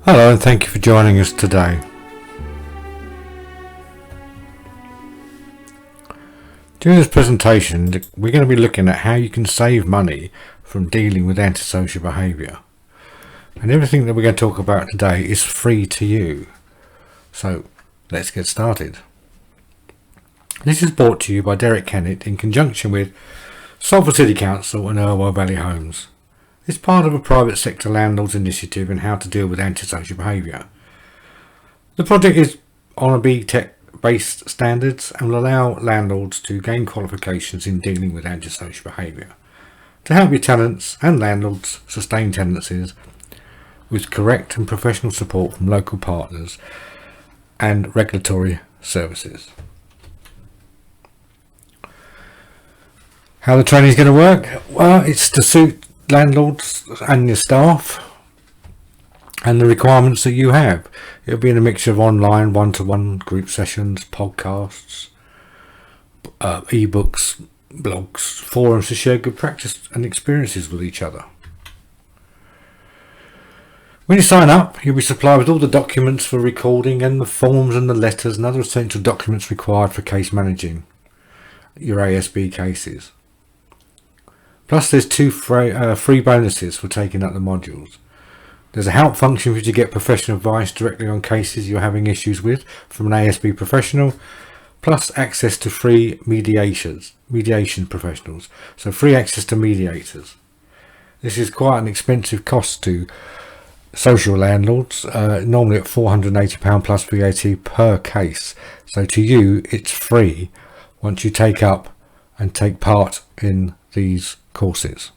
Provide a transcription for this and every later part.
Hello and thank you for joining us today. During this presentation, we're going to be looking at how you can save money from dealing with antisocial behaviour. And everything that we're going to talk about today is free to you. So let's get started. This is brought to you by Derek Kennett in conjunction with Salford City Council and Irwell Valley Homes. It's part of a private sector landlords initiative in how to deal with antisocial behaviour. The project is on a BTEC based standards and will allow landlords to gain qualifications in dealing with antisocial behaviour to help your tenants and landlords sustain tenancies with correct and professional support from local partners and regulatory services. How the training is going to work? Well, it's to suit landlords and your staff and the requirements that you have. It'll be in a mixture of online, one-to-one group sessions, podcasts, ebooks, blogs, forums to share good practice and experiences with each other. When you sign up, you'll be supplied with all the documents for recording and the forms and the letters and other essential documents required for case managing your ASB cases. Plus there's two free bonuses for taking up the modules. There's a help function for you to get professional advice directly on cases you're having issues with from an ASB professional, plus access to free mediation professionals, so free access to mediators. This is quite an expensive cost to social landlords, normally at £480 plus VAT per case. So to you it's free once you take up and take part in these courses.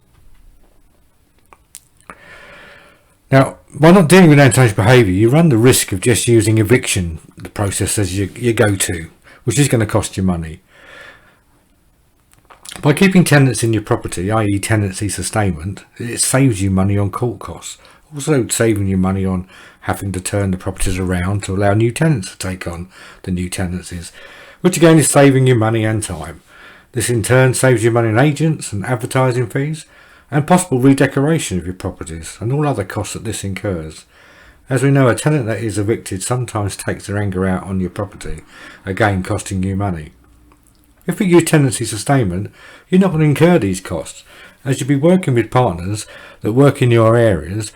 Now, by not dealing with antisocial behaviour, you run the risk of just using eviction, the process as your go-to, which is going to cost you money. By keeping tenants in your property, i.e. tenancy sustainment, it saves you money on court costs, also saving you money on having to turn the properties around to allow new tenants to take on the new tenancies, which again is saving you money and time. This in turn saves you money on agents and advertising fees and possible redecoration of your properties and all other costs that this incurs. As we know, a tenant that is evicted sometimes takes their anger out on your property, again costing you money. If you use tenancy sustainment, you're not going to incur these costs, as you'll be working with partners that work in your areas,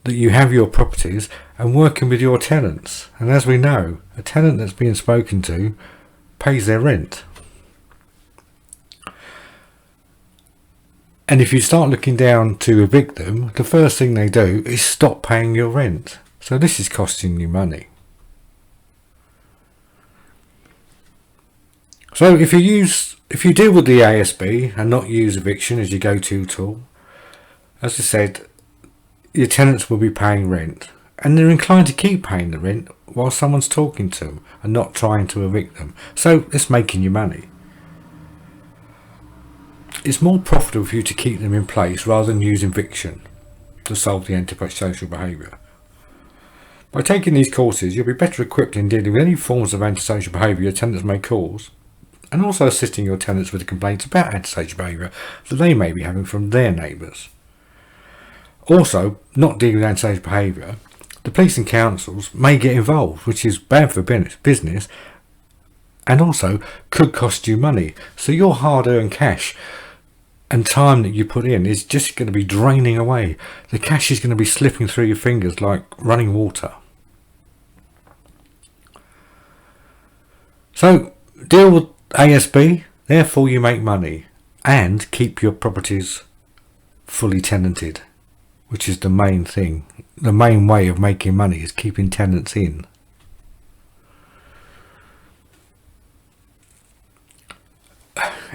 that you have your properties, and working with your tenants. And as we know, a tenant that's being spoken to pays their rent. And if you start looking down to evict them, the first thing they do is stop paying your rent. So this is costing you money. So if you deal with the ASB and not use eviction as your go-to tool, as I said, your tenants will be paying rent. And they're inclined to keep paying the rent while someone's talking to them and not trying to evict them. So it's making you money. It's more profitable for you to keep them in place rather than use eviction to solve the antisocial behaviour. By taking these courses, you'll be better equipped in dealing with any forms of antisocial behaviour your tenants may cause, and also assisting your tenants with complaints about antisocial behaviour that they may be having from their neighbours. Also, not dealing with antisocial behaviour, the police and councils may get involved, which is bad for business and also could cost you money. So your hard-earned cash and time that you put in is just going to be draining away. The cash is going to be slipping through your fingers like running water. So deal with ASB, therefore you make money and keep your properties fully tenanted, which is the main thing. The main way of making money is keeping tenants in.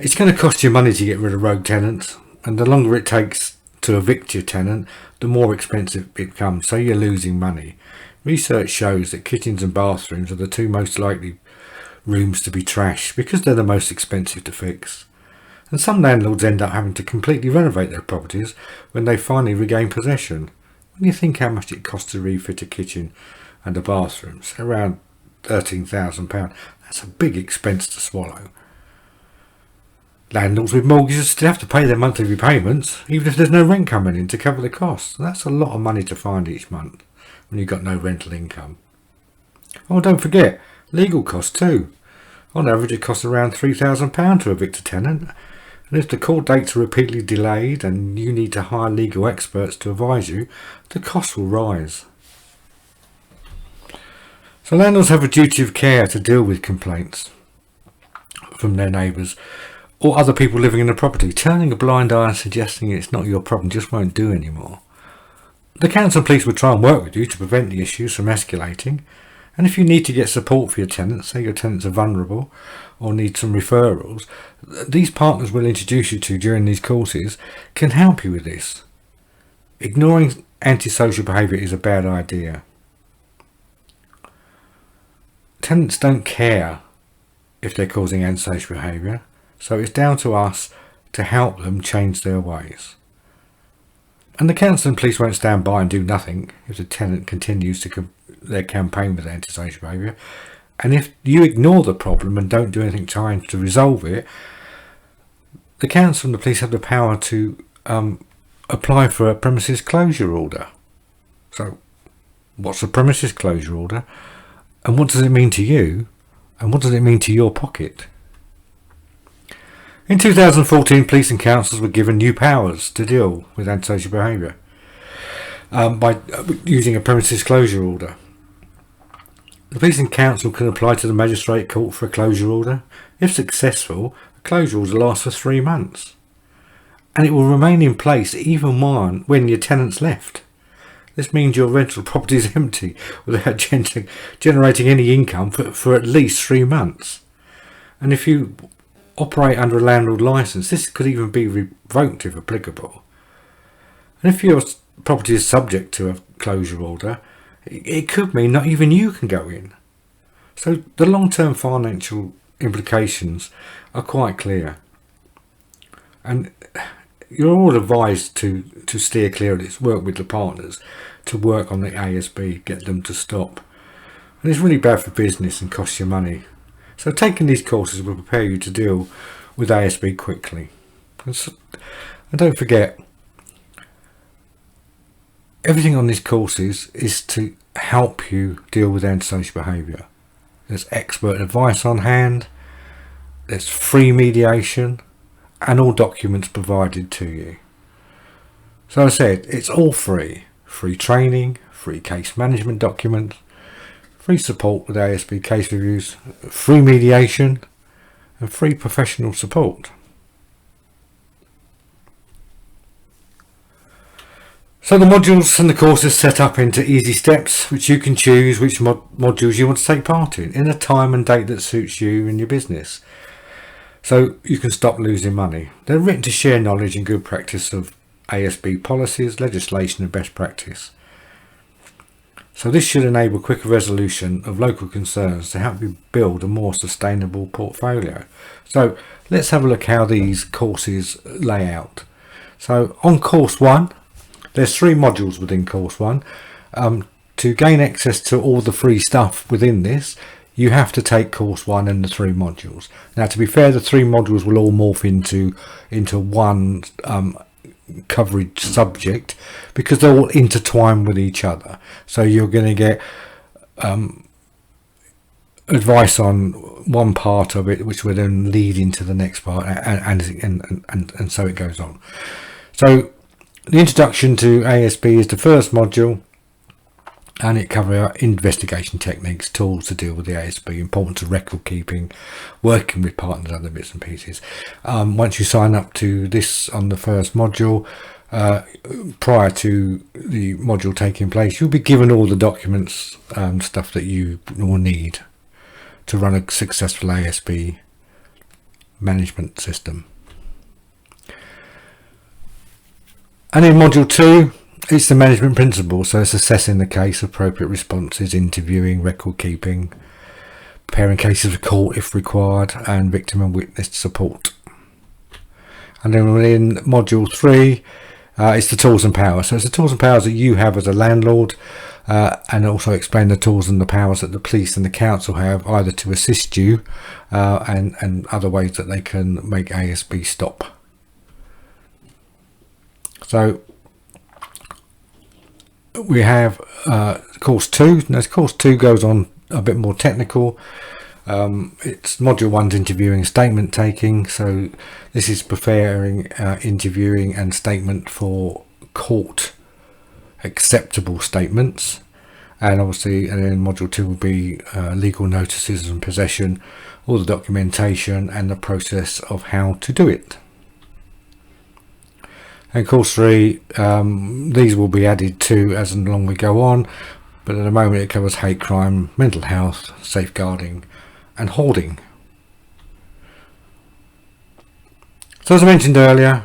It's going to cost you money to get rid of rogue tenants, and the longer it takes to evict your tenant, the more expensive it becomes, so you're losing money. Research shows that kitchens and bathrooms are the two most likely rooms to be trashed because they're the most expensive to fix. And some landlords end up having to completely renovate their properties when they finally regain possession. When you think how much it costs to refit a kitchen and a bathroom, so around £13,000, that's a big expense to swallow. Landlords with mortgages still have to pay their monthly repayments, even if there's no rent coming in to cover the costs. That's a lot of money to find each month. when you've got no rental income. Oh, don't forget, legal costs too. On average, it costs around £3,000 to evict a tenant. And if the court dates are repeatedly delayed and you need to hire legal experts to advise you, the costs will rise. So landlords have a duty of care to deal with complaints from their neighbours or other people living in the property. Turning a blind eye and suggesting it's not your problem just won't do anymore. The council and police will try and work with you to prevent the issues from escalating. And if you need to get support for your tenants, say your tenants are vulnerable or need some referrals, these partners will introduce you to during these courses can help you with this. Ignoring antisocial behaviour is a bad idea. Tenants don't care if they're causing antisocial behaviour, so it's down to us to help them change their ways. And the council and police won't stand by and do nothing if the tenant continues their campaign with antisocial behaviour. And if you ignore the problem and don't do anything trying to resolve it, the council and the police have the power to apply for a premises closure order. So what's a premises closure order? And what does it mean to you? And what does it mean to your pocket? In 2014, police and councils were given new powers to deal with antisocial behaviour by using a premises closure order. The police and council can apply to the magistrate court for a closure order. If successful, a closure order lasts for 3 months. And it will remain in place even when your tenant's left. This means your rental property is empty without generating any income for at least 3 months. And if you operate under a landlord licence, this could even be revoked if applicable. And if your property is subject to a closure order, it could mean not even you can go in. So the long-term financial implications are quite clear. And you're all advised to steer clear of this, work with the partners to work on the ASB, get them to stop. And it's really bad for business and costs you money. So taking these courses will prepare you to deal with ASB quickly. And don't forget, everything on these courses is to help you deal with antisocial behaviour. There's expert advice on hand, there's free mediation, and all documents provided to you. So I said, it's all free. Free training, free case management documents, free support with ASB case reviews, free mediation, and free professional support. So the modules and the courses set up into easy steps, which you can choose which modules you want to take part in a time and date that suits you and your business. So you can stop losing money. They're written to share knowledge and good practice of ASB policies, legislation and best practice. So this should enable quicker resolution of local concerns to help you build a more sustainable portfolio. So let's have a look how these courses lay out. So on course 1, there's 3 modules within course 1. To gain access to all the free stuff within this, you have to take course 1 and the 3 modules. Now, to be fair, the 3 modules will all morph into one coverage subject because they're all intertwined with each other. So you're going to get advice on one part of it, which will then lead into the next part, and so it goes on. So the introduction to ASB is the first module, and it covers investigation techniques, tools to deal with the ASB, importance of record keeping, working with partners, other bits and pieces. Once you sign up to this on the first module, prior to the module taking place, you'll be given all the documents, stuff that you will need to run a successful ASB management system. And in module 2, it's the management principle, so it's assessing the case, appropriate responses, interviewing, record keeping, preparing cases of court if required, and victim and witness support. And then in module 3, it's the tools and powers. So it's the tools and powers that you have as a landlord, and also explain the tools and the powers that the police and the council have, either to assist you and other ways that they can make ASB stop. So we have course 2. Now, course 2 goes on a bit more technical. It's module 1's interviewing, statement taking. So this is preparing interviewing and statement for court acceptable statements. And obviously, and then module 2 will be legal notices and possession, all the documentation and the process of how to do it. And course 3, these will be added to as long we go on, but at the moment it covers hate crime, mental health, safeguarding and hoarding. So as I mentioned earlier,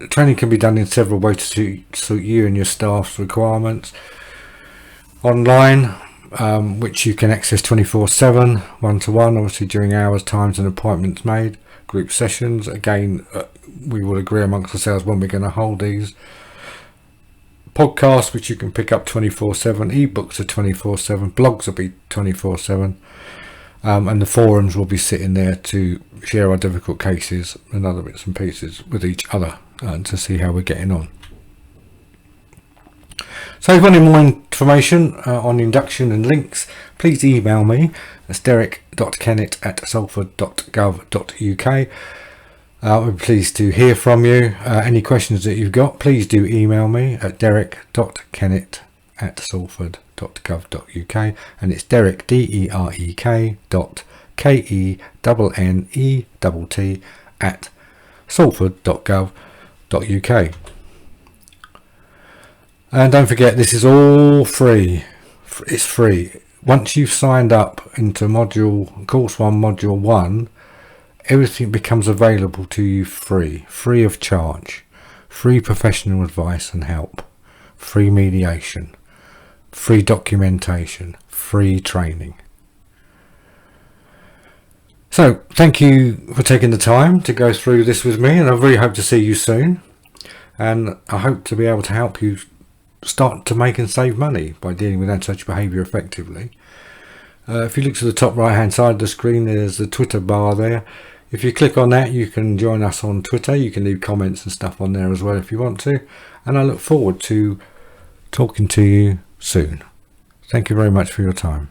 training can be done in several ways to suit you and your staff's requirements. Online, which you can access 24/7, one-to-one, obviously during hours, times and appointments made. Group sessions, again, we will agree amongst ourselves when we're going to hold these. Podcasts, which you can pick up 24/7. Ebooks are 24/7. Blogs will be 24/7. And the forums will be sitting there to share our difficult cases and other bits and pieces with each other to see how we're getting on. So if you want any more information on induction and links, please email me. That's derek.kennett@salford.gov.uk. We're pleased to hear from you. Any questions that you've got, please do email me at derek.kennett@salford.gov.uk, and it's Derek, DEREK.KENNETT at salford.gov.uk. And don't forget, this is all free. It's free. Once you've signed up into course 1, module 1, everything becomes available to you free of charge. Free professional advice and help, free mediation, free documentation, free training. So thank you for taking the time to go through this with me, and I really hope to see you soon. And I hope to be able to help you start to make and save money by dealing with antisocial behaviour effectively. If you look to the top right hand side of the screen, there's the Twitter bar there. If you click on that, you can join us on Twitter. You can leave comments and stuff on there as well if you want to, and I look forward to talking to you soon. Thank you very much for your time.